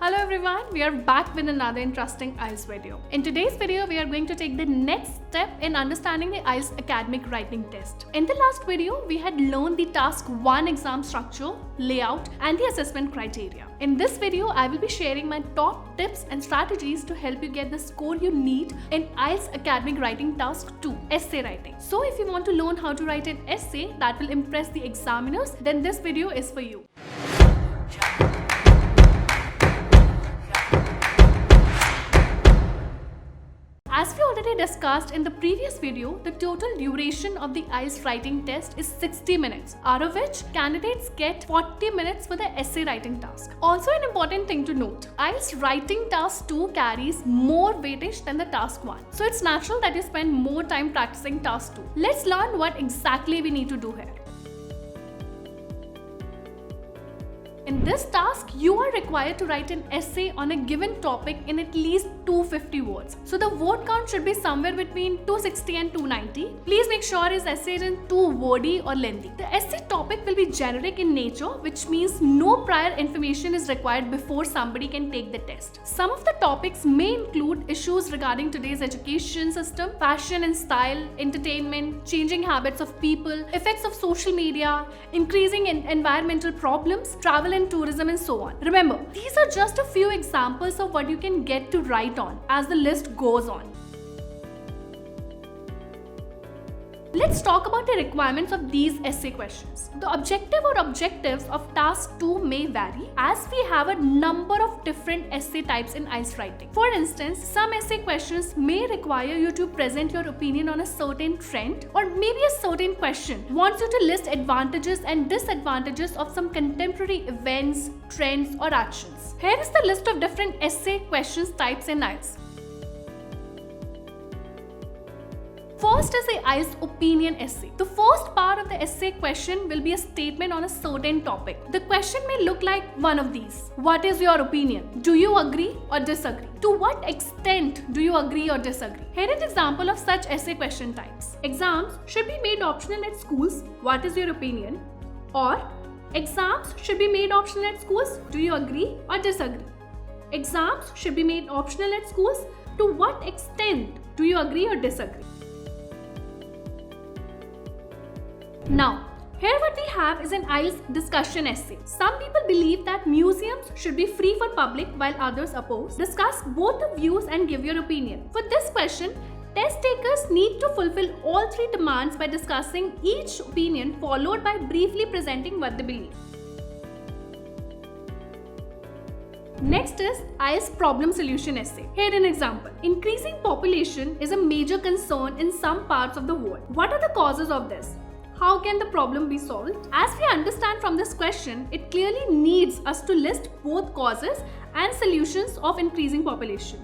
Hello everyone, we are back with another interesting IELTS video. In today's video, we are going to take the next step in understanding the IELTS Academic Writing Test. In the last video, we had learned the Task 1 exam structure, layout, and the assessment criteria. In this video, I will be sharing my top tips and strategies to help you get the score you need in IELTS Academic Writing Task 2, essay writing. So if you want to learn how to write an essay that will impress the examiners, then this video is for you. As we already discussed in the previous video, the total duration of the IELTS writing test is 60 minutes, out of which candidates get 40 minutes for the essay writing task. Also an important thing to note, IELTS writing task 2 carries more weightage than the task 1. So it's natural that you spend more time practicing task 2. Let's learn what exactly we need to do here. In this task, you are required to write an essay on a given topic in at least 250 words. So the word count should be somewhere between 260 and 290. Please make sure his essay isn't too wordy or lengthy. The essay topic will be generic in nature, which means no prior information is required before somebody can take the test. Some of the topics may include issues regarding today's education system, fashion and style, entertainment, changing habits of people, effects of social media, increasing environmental problems, travel and tourism, and so on. Remember, these are just a few examples of what you can get to write on as the list goes on. Let's talk about the requirements of these essay questions. The objective or objectives of task 2 may vary as we have a number of different essay types in IELTS writing. For instance, some essay questions may require you to present your opinion on a certain trend, or maybe a certain question wants you to list advantages and disadvantages of some contemporary events, trends, or actions. Here is the list of different essay questions types in IELTS. First is the IELTS opinion essay. The first part of the essay question will be a statement on a certain topic. The question may look like one of these. What is your opinion? Do you agree or disagree? To what extent do you agree or disagree? Here is an example of such essay question types. Exams should be made optional at schools. What is your opinion? Or exams should be made optional at schools. Do you agree or disagree? Exams should be made optional at schools. To what extent do you agree or disagree? Now, here what we have is an IELTS discussion essay. Some people believe that museums should be free for public while others oppose. Discuss both the views and give your opinion. For this question, test takers need to fulfill all three demands by discussing each opinion followed by briefly presenting what they believe. Next is IELTS problem solution essay. Here an example. Increasing population is a major concern in some parts of the world. What are the causes of this? How can the problem be solved? As we understand from this question, it clearly needs us to list both causes and solutions of increasing population.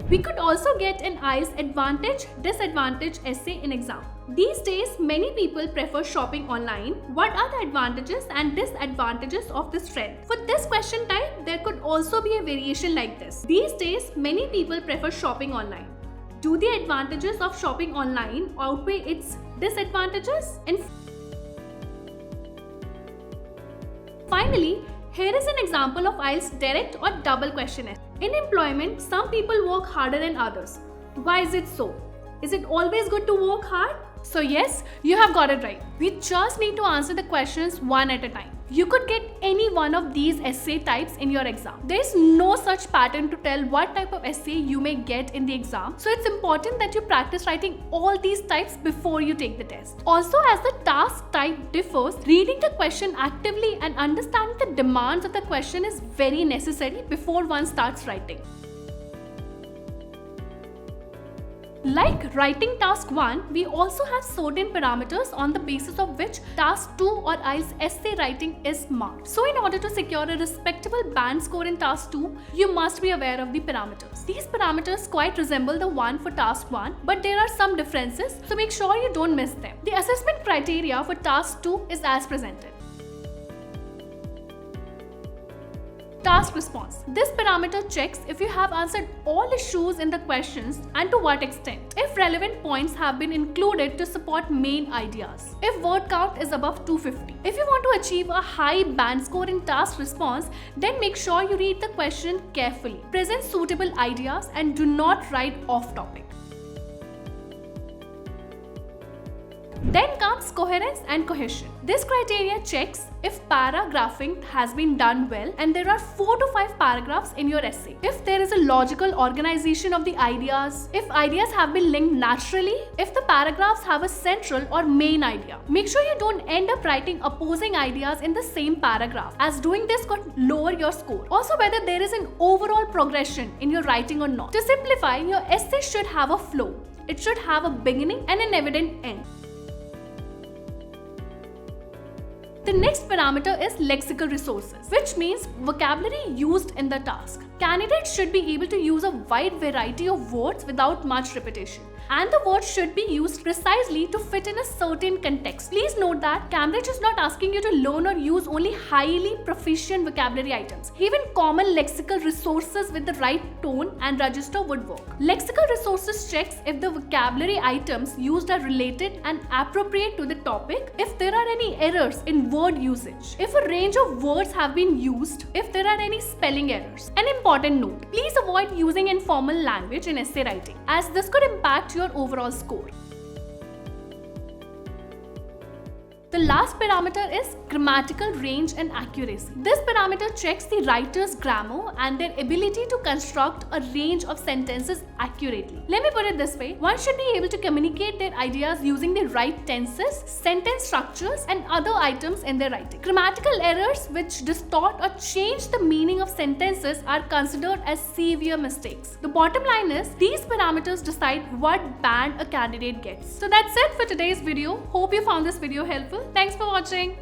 We could also get an IELTS advantage-disadvantage essay in exam. These days, many people prefer shopping online. What are the advantages and disadvantages of this trend? For this question type, there could also be a variation like this. These days, many people prefer shopping online. Do the advantages of shopping online outweigh its disadvantages? And finally, here is an example of IELTS direct or double question essay. In employment, some people work harder than others. Why is it so? Is it always good to work hard? So yes, you have got it right. We just need to answer the questions one at a time. You could get any one of these essay types in your exam. There is no such pattern to tell what type of essay you may get in the exam. So it's important that you practice writing all these types before you take the test. Also, as the task type differs, reading the question actively and understanding the demands of the question is very necessary before one starts writing. Like writing task 1, we also have certain parameters on the basis of which task 2 or IELTS essay writing is marked. So in order to secure a respectable band score in task 2, you must be aware of the parameters. These parameters quite resemble the one for task 1, but there are some differences, so make sure you don't miss them. The assessment criteria for task 2 is as presented. Task response. This parameter checks if you have answered all issues in the questions and to what extent. If relevant points have been included to support main ideas. If word count is above 250. If you want to achieve a high band score in task response, then make sure you read the question carefully. Present suitable ideas and do not write off topic. Then comes coherence and cohesion. This criteria checks if paragraphing has been done well and there are 4 to 5 paragraphs in your essay. If there is a logical organization of the ideas, if ideas have been linked naturally, if the paragraphs have a central or main idea. Make sure you don't end up writing opposing ideas in the same paragraph, as doing this could lower your score. Also, whether there is an overall progression in your writing or not. To simplify, your essay should have a flow. It should have a beginning and an evident end. The next parameter is lexical resources, which means vocabulary used in the task. Candidates should be able to use a wide variety of words without much repetition. And the words should be used precisely to fit in a certain context. Please note that Cambridge is not asking you to learn or use only highly proficient vocabulary items. Even common lexical resources with the right tone and register would work. Lexical resources checks if the vocabulary items used are related and appropriate to the topic, if there are any errors in word usage, if a range of words have been used, if there are any spelling errors. An important note, please avoid using informal language in essay writing, as this could impact your overall score. The last parameter is grammatical range and accuracy. This parameter checks the writer's grammar and their ability to construct a range of sentences accurately. Let me put it this way, one should be able to communicate their ideas using the right tenses, sentence structures, and other items in their writing. Grammatical errors which distort or change the meaning of sentences are considered as severe mistakes. The bottom line is, these parameters decide what band a candidate gets. So that's it for today's video. Hope you found this video helpful. Thanks for watching.